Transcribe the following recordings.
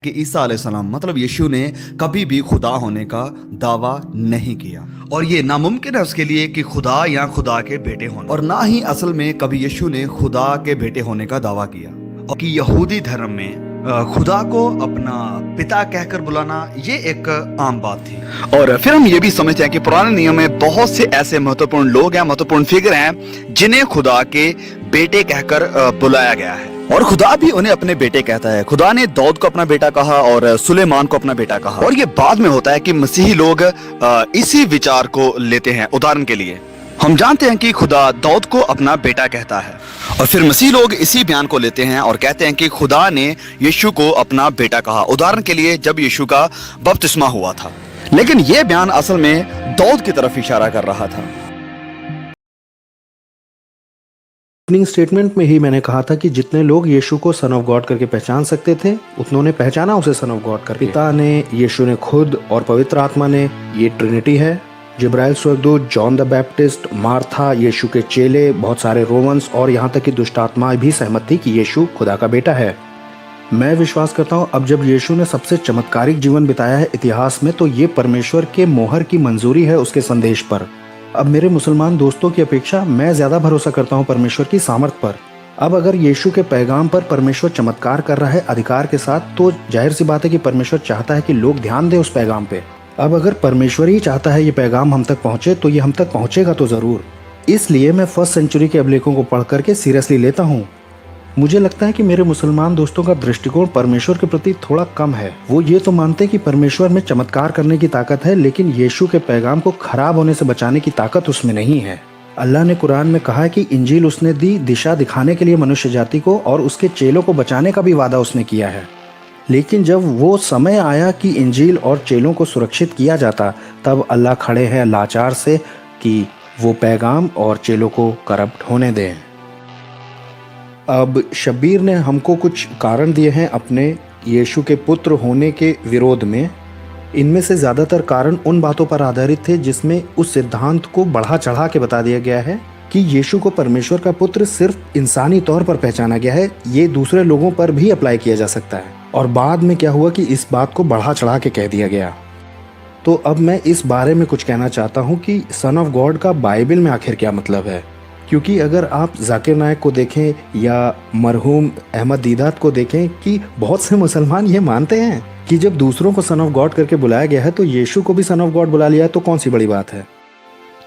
कि ईसा अलैहिस्सलाम मतलब यीशु ने कभी भी खुदा होने का दावा नहीं किया और ये नामुमकिन है उसके लिए कि खुदा या खुदा के बेटे होना, और ना ही असल में कभी यीशु ने खुदा के बेटे होने का दावा किया। और कि यहूदी धर्म में खुदा को अपना पिता कहकर बुलाना ये एक आम बात थी। और फिर हम ये भी समझते हैं कि पुराने नियम में बहुत से ऐसे महत्वपूर्ण लोग हैं, महत्वपूर्ण फिगर हैं जिन्हें खुदा के बेटे कहकर बुलाया गया है, और खुदा भी उन्हें अपने बेटे कहता है। खुदा ने दाऊद को अपना बेटा कहा और सुलेमान को अपना बेटा कहा। और ये बाद में होता है कि मसीही लोग इसी विचार को लेते हैं। उदाहरण के लिए हम जानते हैं कि खुदा दाऊद को अपना बेटा कहता है, और फिर मसीह लोग इसी बयान को लेते हैं और कहते हैं कि खुदा ने यीशु को अपना बेटा कहा। उदाहरण के लिए जब यीशु का बपतिस्मा हुआ था, लेकिन यह बयान असल में दाऊद की तरफ इशारा कर रहा था। ओपनिंग स्टेटमेंट में ही मैंने कहा था कि जितने लोग यीशु को सन ऑफ गॉड करके पहचान सकते थे उतनों ने पहचाना उसे सन ऑफ गॉड करके। पिता ने, यीशु ने खुद और पवित्र आत्मा ने, ये ट्रिनिटी है। जिब्राइल स्वर्गदूत, जॉन द बैप्टिस्ट, मार्था, यीशु के चेले, बहुत सारे रोमन्स और यहाँ तक कि दुष्ट आत्माएं भी सहमत थी कि यीशु खुदा का बेटा है। मैं विश्वास करता हूँ अब जब यीशु ने सबसे चमत्कारिक जीवन बिताया है इतिहास में, तो ये परमेश्वर के मोहर की मंजूरी है उसके संदेश पर। अब मेरे मुसलमान दोस्तों की अपेक्षा मैं ज्यादा भरोसा करता हूँ परमेश्वर की सामर्थ पर। अब अगर यीशु के पैगाम पर परमेश्वर चमत्कार कर रहा है अधिकार के साथ, तो जाहिर सी बात है कि परमेश्वर चाहता है कि लोग ध्यान दें उस पैगाम पे। अब अगर परमेश्वर ही चाहता है ये पैगाम हम तक पहुंचे, तो ये हम तक पहुंचेगा तो जरूर। इसलिए मैं फर्स्ट सेंचुरी के अभिलेखों को पढ़ करके सीरियसली लेता हूँ। मुझे लगता है कि मेरे मुसलमान दोस्तों का दृष्टिकोण परमेश्वर के प्रति थोड़ा कम है। वो ये तो मानते हैं कि परमेश्वर में चमत्कार करने की ताकत है, लेकिन यीशु के पैगाम को खराब होने से बचाने की ताकत उसमें नहीं है। अल्लाह ने कुरान में कहा है कि इंजील उसने दी दिशा दिखाने के लिए मनुष्य जाति को, और उसके चेलों को बचाने का भी वादा उसने किया है। लेकिन जब वो समय आया कि इंजील और चेलों को सुरक्षित किया जाता, तब अल्लाह खड़े हैं लाचार से कि वो पैगाम और चेलों को करप्ट होने दें। अब शब्बीर ने हमको कुछ कारण दिए हैं अपने यीशु के पुत्र होने के विरोध में। इनमें से ज़्यादातर कारण उन बातों पर आधारित थे जिसमें उस सिद्धांत को बढ़ा चढ़ा के बता दिया गया है कि यीशु को परमेश्वर का पुत्र सिर्फ इंसानी तौर पर पहचाना गया है, ये दूसरे लोगों पर भी अप्लाई किया जा सकता है। और बाद में क्या हुआ कि इस बात को बढ़ा चढ़ा के कह दिया गया। तो अब मैं इस बारे में कुछ कहना चाहता हूँ कि सन ऑफ गॉड का बाइबल में आखिर क्या मतलब है। क्योंकि अगर आप जाकिर नायक को देखें या मरहूम अहमद दीदात को देखें कि बहुत से मुसलमान ये मानते हैं कि जब दूसरों को सन ऑफ गॉड करके बुलाया गया है तो यीशु को भी सन ऑफ गॉड बुला लिया है, तो कौन सी बड़ी बात है।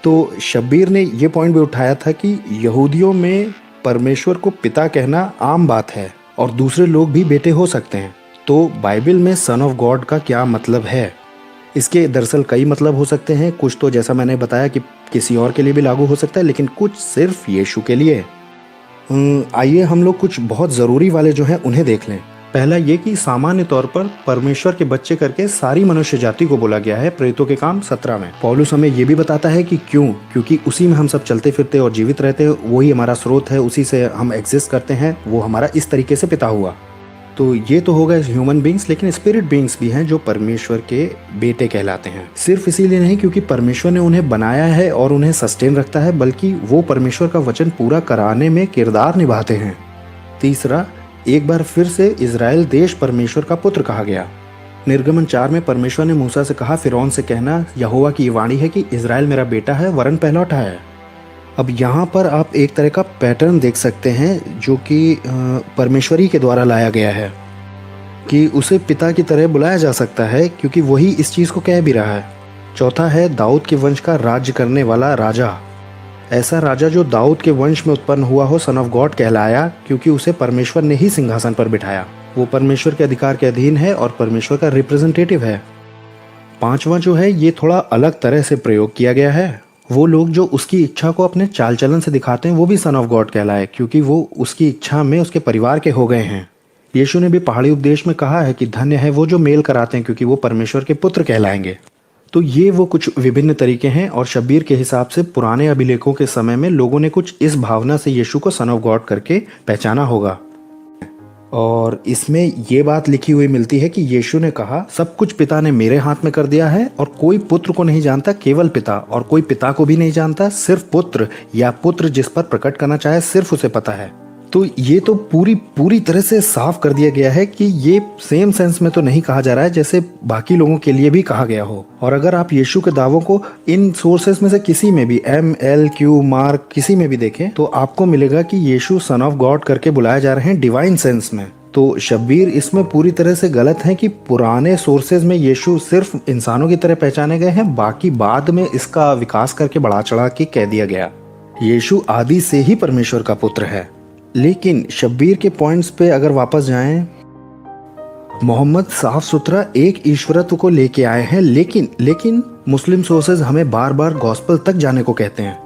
तो शब्बीर ने ये पॉइंट भी उठाया था कि यहूदियों में परमेश्वर को पिता कहना आम बात है और दूसरे लोग भी बेटे हो सकते हैं। तो बाइबल में सन ऑफ गॉड का क्या मतलब है। इसके दरअसल कई मतलब हो सकते हैं। कुछ तो जैसा मैंने बताया कि किसी और के लिए भी लागू हो सकता है, लेकिन कुछ सिर्फ यीशु के लिए। आइए हम लोग कुछ बहुत ज़रूरी वाले जो हैं उन्हें देख लें। पहला ये कि सामान्य तौर पर परमेश्वर के बच्चे करके सारी मनुष्य जाति को बोला गया है प्रेरितों के काम 17 में। पौलुस हमें ये भी बताता है कि क्यों, क्योंकि उसी में हम सब चलते फिरते और जीवित रहते हैं, वही हमारा स्रोत है, उसी से हम एग्जिस्ट करते हैं, वो हमारा इस तरीके से पिता हुआ। तो ये तो होगा ह्यूमन बींग्स, लेकिन स्पिरिट बींग्स भी हैं जो परमेश्वर के बेटे कहलाते हैं। सिर्फ इसीलिए नहीं क्योंकि परमेश्वर ने उन्हें बनाया है और उन्हें सस्टेन रखता है, बल्कि वो परमेश्वर का वचन पूरा कराने में किरदार निभाते हैं। तीसरा, एक बार फिर से इजराइल देश परमेश्वर का पुत्र कहा गया। निर्गमन 4 में परमेश्वर ने मूसा से कहा, फिरौन से कहना यहोवा की वाणी है कि इजराइल मेरा बेटा है, वरन पहलौठा है। अब यहाँ पर आप एक तरह का पैटर्न देख सकते हैं जो कि परमेश्वरी के द्वारा लाया गया है कि उसे पिता की तरह बुलाया जा सकता है, क्योंकि वही इस चीज़ को कह भी रहा है। चौथा है दाऊद के वंश का राज्य करने वाला राजा। ऐसा राजा जो दाऊद के वंश में उत्पन्न हुआ हो सन ऑफ गॉड कहलाया, क्योंकि उसे परमेश्वर ने ही सिंहासन पर बिठाया। वो परमेश्वर के अधिकार के अधीन है और परमेश्वर का रिप्रेजेंटेटिव है। पांचवा जो है ये थोड़ा अलग तरह से प्रयोग किया गया है। वो लोग जो उसकी इच्छा को अपने चाल चलन से दिखाते हैं वो भी सन ऑफ गॉड कहलाए, क्योंकि वो उसकी इच्छा में उसके परिवार के हो गए हैं। यीशु ने भी पहाड़ी उपदेश में कहा है कि धन्य है वो जो मेल कराते हैं, क्योंकि वो परमेश्वर के पुत्र कहलाएंगे। तो ये वो कुछ विभिन्न तरीके हैं, और शब्बीर के हिसाब से पुराने अभिलेखों के समय में लोगों ने कुछ इस भावना से यीशु को सन ऑफ गॉड करके पहचाना होगा। और इसमें ये बात लिखी हुई मिलती है कि यीशु ने कहा, सब कुछ पिता ने मेरे हाथ में कर दिया है, और कोई पुत्र को नहीं जानता केवल पिता, और कोई पिता को भी नहीं जानता सिर्फ पुत्र, या पुत्र जिस पर प्रकट करना चाहे सिर्फ उसे पता है। तो ये तो पूरी तरह से साफ कर दिया गया है कि ये सेम सेंस में तो नहीं कहा जा रहा है जैसे बाकी लोगों के लिए भी कहा गया हो। और अगर आप यीशु के दावों को इन सोर्सेस में से किसी में भी MLQ मार्क किसी में भी देखें तो आपको मिलेगा कि यीशु सन ऑफ गॉड करके बुलाए जा रहे हैं डिवाइन सेंस में। तो शब्बीर इसमें पूरी तरह से गलत है कि पुराने सोर्सेज में यीशु सिर्फ इंसानों की तरह पहचाने गए हैं, बाकी बाद में इसका विकास करके बढ़ा चढ़ा के कह दिया गया। यीशु आदि से ही परमेश्वर का पुत्र है। लेकिन शब्बीर के पॉइंट्स पे अगर वापस जाएं, मोहम्मद साफ सुथरा एक ईश्वरत्व को लेके आए हैं, लेकिन मुस्लिम सोर्सेज हमें बार बार गॉस्पेल तक जाने को कहते हैं।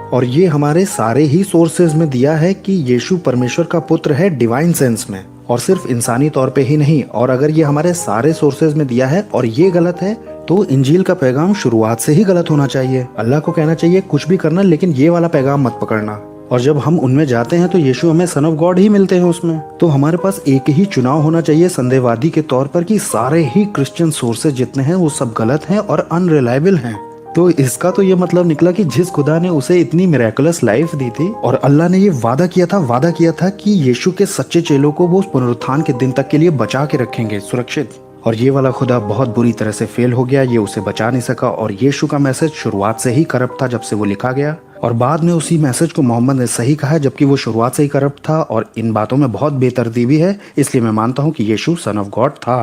और ये हमारे सारे ही सोर्सेज में दिया है कि यीशु परमेश्वर का पुत्र है डिवाइन सेंस में, और सिर्फ इंसानी तौर पे ही नहीं। और अगर ये हमारे सारे सोर्सेज में दिया है और ये गलत है तो इंजील का पैगाम शुरुआत से ही गलत होना चाहिए। अल्लाह को कहना चाहिए कुछ भी करना, लेकिन ये वाला पैगाम मत पकड़ना। और जब हम उनमें जाते हैं तो यीशु हमें सन ऑफ गॉड ही मिलते हैं उसमें। तो हमारे पास एक ही चुनाव होना चाहिए संदेहवादी के तौर पर कि सारे ही क्रिश्चियन सोर्सेज जितने हैं वो सब गलत हैं और अनरिलायबल हैं। तो इसका तो ये मतलब निकला कि जिस खुदा ने उसे इतनी मिरेकुलस लाइफ दी थी और अल्लाह ने ये वादा किया था कि यीशु के सच्चे चेलों को वो पुनरुत्थान के दिन तक के लिए बचा के रखेंगे सुरक्षित, और ये वाला खुदा बहुत बुरी तरह से फेल हो गया, ये उसे बचा नहीं सका। और यीशु का मैसेज शुरुआत से ही करप्ट था जब से वो लिखा गया, और बाद में उसी मैसेज को मोहम्मद ने सही कहा है जबकि वो शुरुआत से ही करप्ट था। और इन बातों में बहुत बेतरतीबी है, इसलिए मैं मानता हूँ कि यीशु सन ऑफ गॉड था।